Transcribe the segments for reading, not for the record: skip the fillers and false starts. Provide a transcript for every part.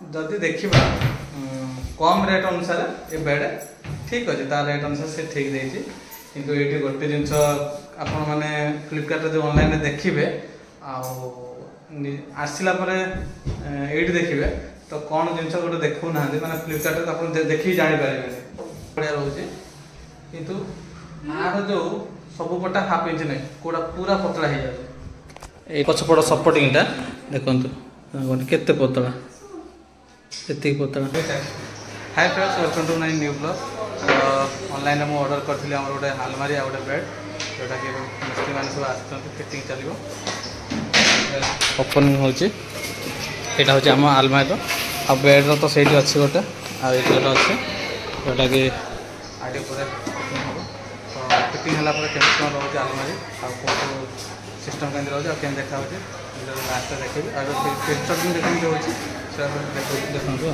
जदि देखा कम रेट अनुसार ये बेड ठीक अच्छे तार रेट अनुसार से ठीक देती किंतु ये गोटे जिनस आपण मैंने फ्लिपकार्ट जो ऑनलाइन देखिए आसला ये देखिए तो कौन जिन गोटे देखो ना मैंने फ्लिपकार्ट आप देखिए जापर बढ़िया रोचे किंतु आर जो सब पटा हाफ इंच नहीं कौटा पूरा पतला हो जाए ये पछपट सपोर्टिंगटा देखो केते पतला ये पतला। Hi friends welcome to my new blog. Online में ऑर्डर करथिले हमर गोटे आलमारी आ गोटे बेड जोटा कि मिस्त्री मैंने सब आसुँच फिटिंग चलो ओपनिंग होटा हूँ आम आलमारी आ बेड्र तो सही अच्छे गोटे आगे गोटे अच्छे जोटा कि आगे पूरा फिटिंग हम तो फिटिंग है केमी कौन रोचे आलमारी आउ सिस्टम केमती रोचे आम देखा लास्ट देखी पिक्चर भी देखते हो देखो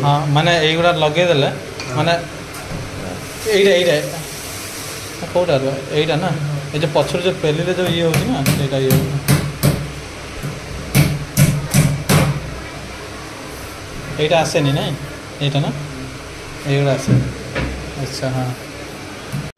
हाँ माने युवा लगेदे माने कौटा यहीटा ना ये जो पछर जो पेली जो ये होना यहाँ ये यहीटा आसेनी ना यहीटा ना युवा आसे अच्छा हाँ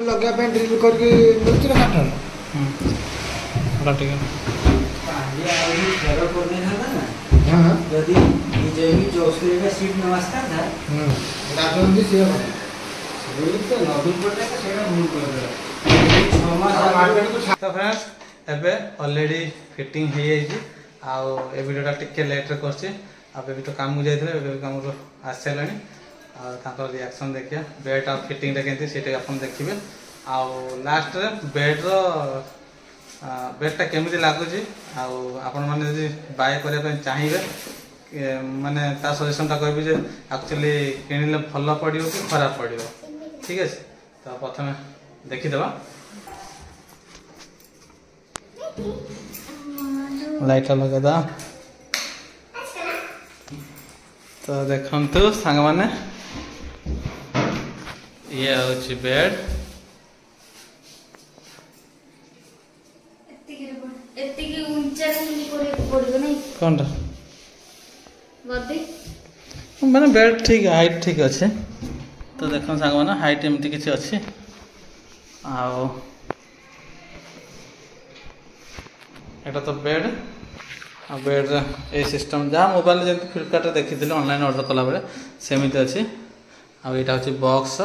लगे ड्रिल करके मिलती ना ठीक है हाँ यदि जो उसके सीट में वास्ता था राजवंती से तो नदी पड़े का सेना भूल कर तो फ्रेंड्स एबे ऑलरेडी फिटिंग हो जाए ए वीडियोटा टिके लेट करछे आबे तो काम जाइए ए काम आस सारे आर रिएक्शन देखिए बेड आ फिटिंग केमती से आप देखिए लास्ट बेड बेडटा केमी लगुच आपण मैंने बाय करने चाहिए माने ता सजेशनटा कहबी एक्चुअली किणिले भल पड़ो कि खराब पड़ो ठीक है तो प्रथम देखीदे लाइट लगेदा तो देखु सांग माने ये हूँ बेड कौन मैंने बेड ठीक हाइट ठीक अच्छे तो देख सांग मैंने हाइट एमती किसी अच्छे एटा तो बेड आ बेड ए सिस्टम जहाँ मोबाइल जमी फ्लिपकार्ट देखी थी ऑनलाइन ऑर्डर कला बेले सेमती अच्छी आईटा हूँ बॉक्स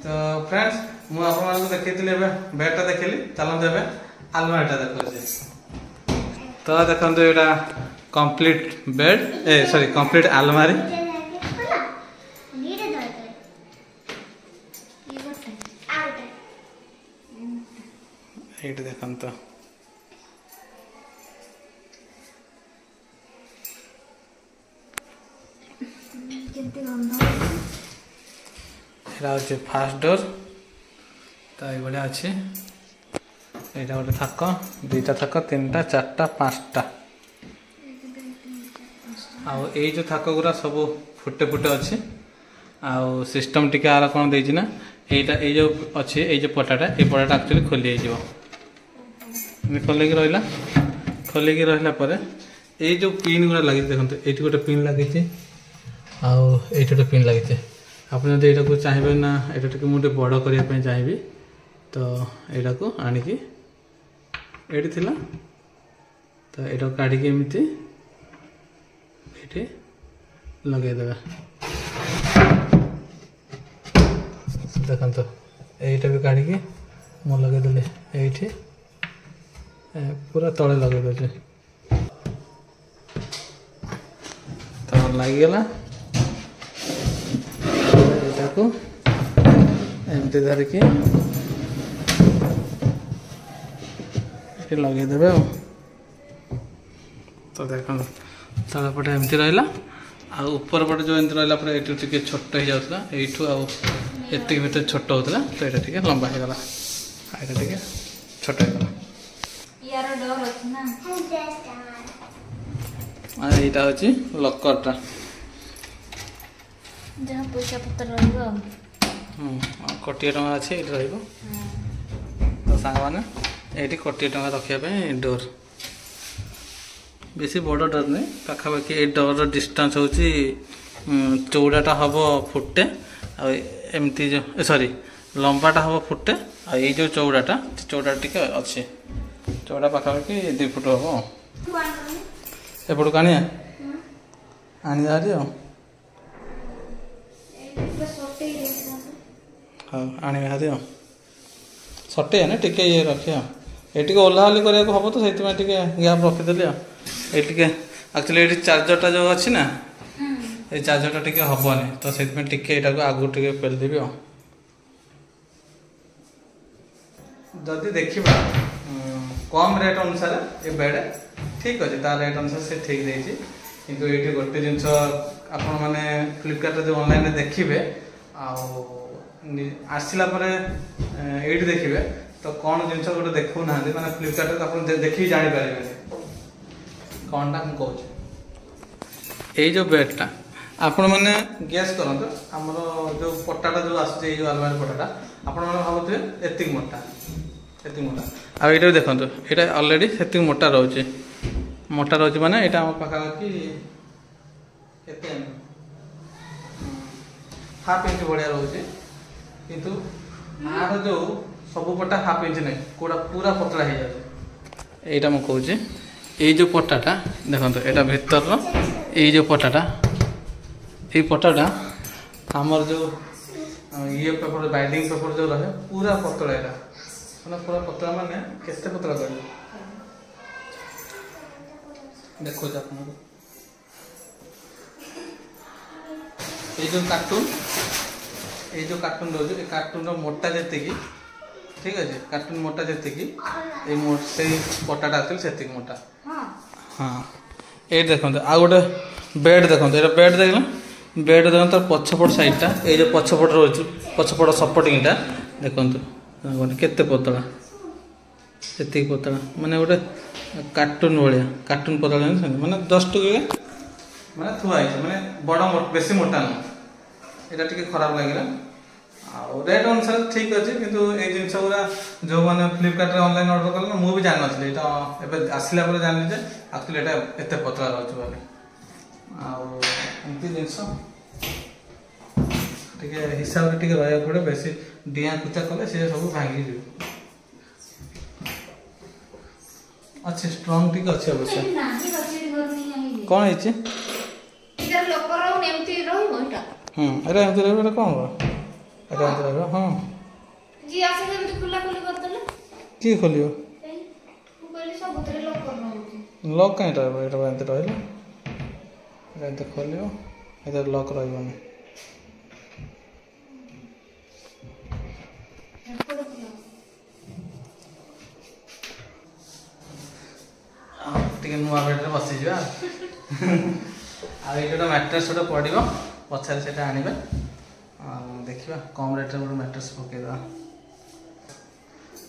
तो फ्रेंड्स मुझे देखी बेडटा देखिली चलते आलमारीटा देखो तो देखो यहाँ कंप्लीट बेड ए सॉरी कंप्लीट आलमारी ये देखो तो ये फास्ट डोर तो ये अच्छे यहाँ गोटे थाक दुईटा थाक तीन टा चार्टा पाँचटा आउ जो थाक गुरा सब फुटे फुटे अच्छे आउ सिस्टम टी आर कौन देना यहाँ ये जो अच्छे ये जो पटाटा ये पटाटा एक्चुअली खोली हो खोलिकी रहा खोलिकी रहा ये जो पिन गुड़ा लगी देखते ये गोटे पिन लगी आउ ये गोटे पिन लगी आप यहाँ को चाहिए ना ये मुझे बड़ करने चाहिए तो यहाँ को आणिकी ये तो ये काढ़ी एमती ये लगेदे देखो यहीटा भी काढ़ी मु लगेदेली ये पूरा तले लगे दे तो लगिगला यहाँ को एमती धरिकी लगेदेवे आ तो देख तल पटे एमती रहा आपर पटे जो एमती रहा ये टे छोट हो जाता यू आती भर छोट होता तो ये टे लंबा हो गला ये टे छोट हो गला यहाँ हूँ लकरटा जहाँ पैसा पत्र कोटी टଙ୍କା अच्छे ये रही तो सांग मैंने ये कोटी टଙ୍କା रखापी डोर बेसी बड़ डोर नहीं पाखापाखि ये डोर डिस्टेंस हूँ चौड़ाटा हम फुटे आमती जो सॉरी लंबाटा हम फुटे आ जो चौड़ाटा टी अच्छे चौड़ा पाखापाखि 2 फुट हम एपटू आनिया आनी जा हाँ आने हाथ सटे ना टिके ये रखिए ये ओह्लाओह्ली करने हम तो से गैप रखीदेली ये एक्चुअली ये चार्जरटा जो अच्छी ना ये चार्जरटा टी हेनी तो से आगू टे पेलदेवी जदि देखा कम रेट अनुसार ये बेड ठीक अच्छे तार रेट अनुसार से ठीक देती किंतु ये गोटे जिनस आपण मैंने फ्लिपकार्ट जो ऑनलाइन देखिए आसला ये देखिए तो कौन जिनस गोटे देखो ना मैंने फ्लिपकार्ट आप देखिए जापर कौनटा मुझे कौन ये जो बेडटा आपण मैंने गैस करते आमर जो पटाटा जो आसो आलमारी पटाटा आपण मैंने भावुए एति मोटा आ ये देखो ये अलरेडी से मोटा रोचे माने यहाँ पाखापाखि हाफ इंच बढ़िया रोचे किंतु आर जो सब पटा हाफ इंच नहीं कोड़ा पूरा पतला हो जाए यहाँ मुझे कौच ये जो पटाटा देखो यहाँ भीतर ये जो पटाटा ये पटाटा आमर जो ये पेपर बाइंडिंग पेपर जो रहे पूरा पतला यहाँ मैंने पूरा पतला माने केते पतला कर देखो ये जो कार्टून रोज ये कार्टून मोटा जी ठीक अच्छे कार्टून मोटा जी से पटाटा से मोटा हाँ ये देखो आ गए बेड देखो ये बेड देख बेड देखो तार पछपट साइडटा ये जो पछपट रोज पछपट सपोर्टिंगटा देखो केते पतला से पतला माने गोटे कार्टून भाया कार्टून पतला माने जस्ट माने थुआई माने बड़ बेसी मोटा ना यहाँ टी खराब लगे रेट अनुसार ठीक अच्छे किंतु ये जिनस गुरा जो मैंने फ्लिपकार्ट ऑनलाइन ऑर्डर कल मुझे जान नी आसला जानी एक्चुअली यहाँ एत पतला रोचे बोली आमती जिनस हिसाब से रहा पड़े बेसी डिया कुचा कले सी सब भांगी जी अच्छे स्ट्रॉन्ग टी अच्छे अवश्य कौन है एमती रहा कौन रहा हाँ किए खोल लक कहीं रहा खोल लक रही नुआ बेड्रे बसी जा आईटा मैट्रेस गोटे पड़ो पचारे से आने देखा कम रेट गोटे मैट्रेस पकईदा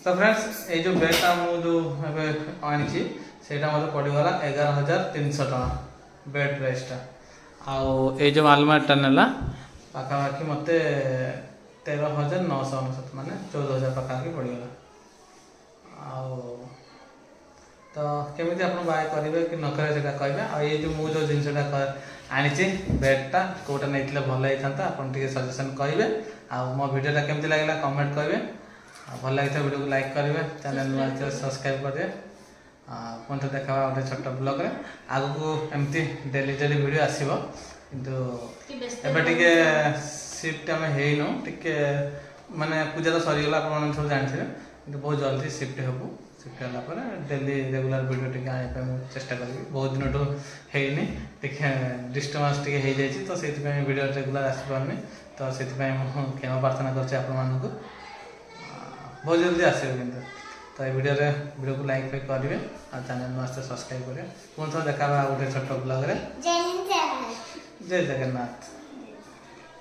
तो फ्रेंड्स ये जो बेडटा मुझे आनी से मतलब पड़गला 11,300 टका बेड प्राइसटा आउ ये जो आलमारीटा नेला पाखापाखि मत 13,999 माने 14,000 पाखापाखि पड़गला आउ तो केमी आप बाय करेंगे कि न करेंगे से कहे आ ये जो मुझे जो जिनसा आनी बेडटा कौटा नहीं भल होता आप सजेसन करेंगे आ मो भिडियोटा केमती लगे कमेंट करेंगे भल लगी वीडियो को लाइक करेंगे चैनल नुआ सब्सक्राइब करेंगे पुणी तो देखा गोटे छोट ब्लॉग रे आगू एमती डेली डेली वीडियो आसो किंतु एबे शिफ्ट आम हेनु टिके माने पूजा तो सरीगला आप सब जानते कि बहुत जल्दी शिफ्ट हबू शिफ्ट है डेली रेगुलर वीडियो टी आने चेष्टा करी बहुत दिन होनी टे डिस्टर्बांस टे हो जाए तो से वीडियो रेगुलर आसपारनी तो से क्षमा प्रार्थना करछे आपण मानकु बहुत जल्दी आसे किंतु तो ये वीडियो को लाइक करेंगे और चैनल मस्त सब्सक्राइब करेंगे पुनः देखा गोटे छोट ब्लॉग रे जय हिंद जय भारत। जय जगन्नाथ।